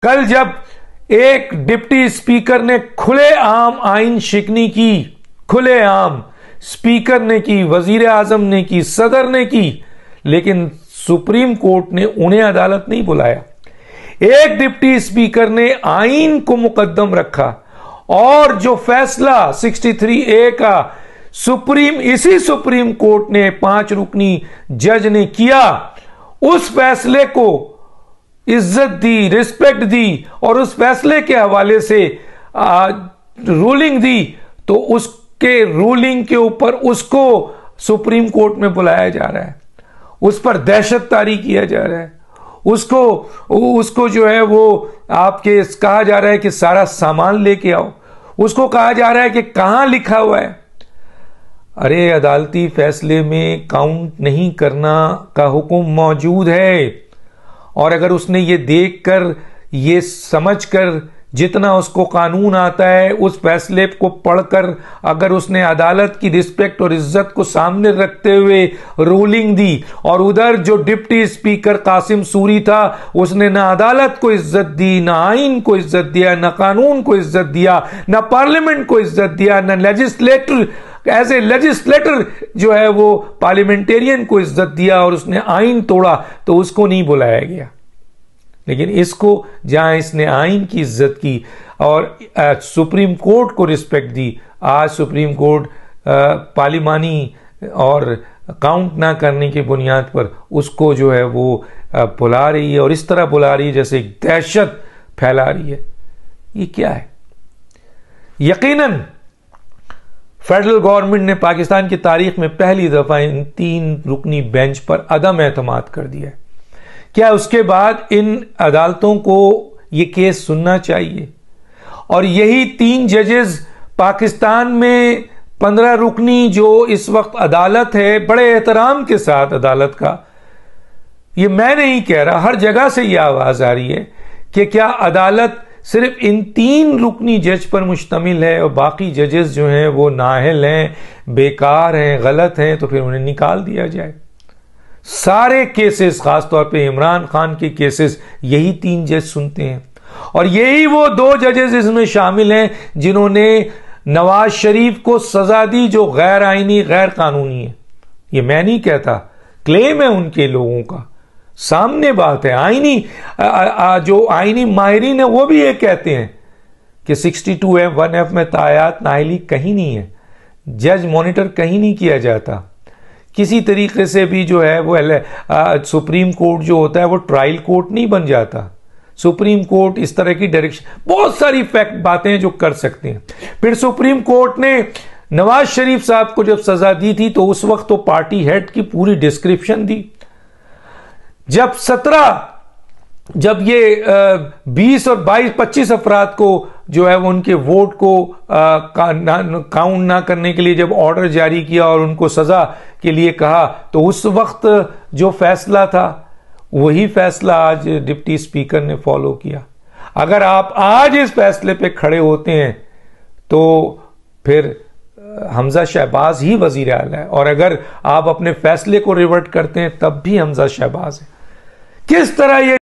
کل جب ایک ڈپٹی اسپیکر نے کھلے عام آئین شکنی کی، کھلے عام اسپیکر نے کی، وزیر اعظم نے کی، صدر نے کی، لیکن سپریم کورٹ نے انہیں عدالت نہیں بلایا. ایک ڈپٹی اسپیکر نے آئین کو مقدم رکھا اور جو فیصلہ 63A کا اسی سپریم کورٹ نے 5 رکنی جج نے کیا، اس فیصلے کو عزت دی، رسپیکٹ دی اور اس فیصلے کے حوالے سے رولنگ دی، تو اس کے رولنگ کے اوپر اس کو سپریم کورٹ میں بلایا جا رہا ہے، اس پر دہشت طاری کیا جا رہا ہے، اس کو جو ہے وہ آپ کے کہا جا رہا ہے کہ سارا سامان لے کے آؤ، اس کو کہا جا رہا ہے کہ کہاں لکھا ہوا ہے. ارے عدالتی فیصلے میں کاؤنٹ نہیں کرنا کا حکم موجود ہے، اور اگر اس نے یہ دیکھ کر، یہ سمجھ کر، جتنا اس کو قانون آتا ہے اس فیصلے کو پڑھ کر اگر اس نے عدالت کی رسپیکٹ اور عزت کو سامنے رکھتے ہوئے رولنگ دی، اور ادھر جو ڈپٹی اسپیکر قاسم سوری تھا اس نے نہ عدالت کو عزت دی، نہ آئین کو عزت دیا، نہ قانون کو عزت دیا، نہ پارلیمنٹ کو عزت دیا، نہ لیجسلیٹر ایز اے لیجسلیٹر جو ہے وہ پارلیمنٹیرین کو عزت دیا، اور اس نے آئین توڑا تو اس کو نہیں بلایا گیا. لیکن اس کو جہاں اس نے آئین کی عزت کی اور سپریم کورٹ کو رسپیکٹ دی، آج سپریم کورٹ پارلیمانی اور کاؤنٹ نہ کرنے کی بنیاد پر اس کو جو ہے وہ بلا رہی ہے، اور اس طرح بلا رہی ہے جیسے ایک دہشت پھیلا رہی ہے. یہ کیا ہے؟ یقیناً فیڈرل گورنمنٹ نے پاکستان کی تاریخ میں پہلی دفعہ ان 3 رکنی بینچ پر عدم اعتماد کر دیا ہے. کیا اس کے بعد ان عدالتوں کو یہ کیس سننا چاہیے؟ اور یہی 3 ججز پاکستان میں 15 رکنی جو اس وقت عدالت ہے، بڑے احترام کے ساتھ عدالت کا، یہ میں نہیں کہہ رہا، ہر جگہ سے یہ آواز آ رہی ہے کہ کیا عدالت صرف ان 3 رکنی جج پر مشتمل ہے اور باقی ججز جو ہیں وہ نااہل ہیں، بیکار ہیں، غلط ہیں، تو پھر انہیں نکال دیا جائے. سارے کیسز، خاص طور پہ عمران خان کے کیسز، یہی 3 جج سنتے ہیں، اور یہی وہ 2 ججز اس میں شامل ہیں جنہوں نے نواز شریف کو سزا دی جو غیر آئینی، غیر قانونی ہے. یہ میں نہیں کہتا، کلیم ہے ان کے لوگوں کا، سامنے بات ہے. آئینی جو آئینی ماہرین ہیں وہ بھی یہ کہتے ہیں کہ 62(1)(f) میں تایات نااہلی کہیں نہیں ہے، جج مانیٹر کہیں نہیں کیا جاتا. کسی طریقے سے بھی جو ہے وہ سپریم کورٹ جو ہوتا ہے وہ ٹرائل کورٹ نہیں بن جاتا. سپریم کورٹ اس طرح کی ڈائریکشن، بہت ساری فیکٹ باتیں جو کر سکتے ہیں. پھر سپریم کورٹ نے نواز شریف صاحب کو جب سزا دی تھی تو اس وقت تو پارٹی ہیڈ کی پوری ڈسکرپشن دی. جب یہ 20 اور 25 افراد کو جو ہے وہ ان کے ووٹ کو کاؤنٹ نہ کرنے کے لیے جب آرڈر جاری کیا اور ان کو سزا کے لیے کہا، تو اس وقت جو فیصلہ تھا وہی فیصلہ آج ڈپٹی اسپیکر نے فالو کیا. اگر آپ آج اس فیصلے پہ کھڑے ہوتے ہیں تو پھر حمزہ شہباز ہی وزیر اعلیٰ ہے، اور اگر آپ اپنے فیصلے کو ریورٹ کرتے ہیں تب بھی حمزہ شہباز ہے. کس طرح یہ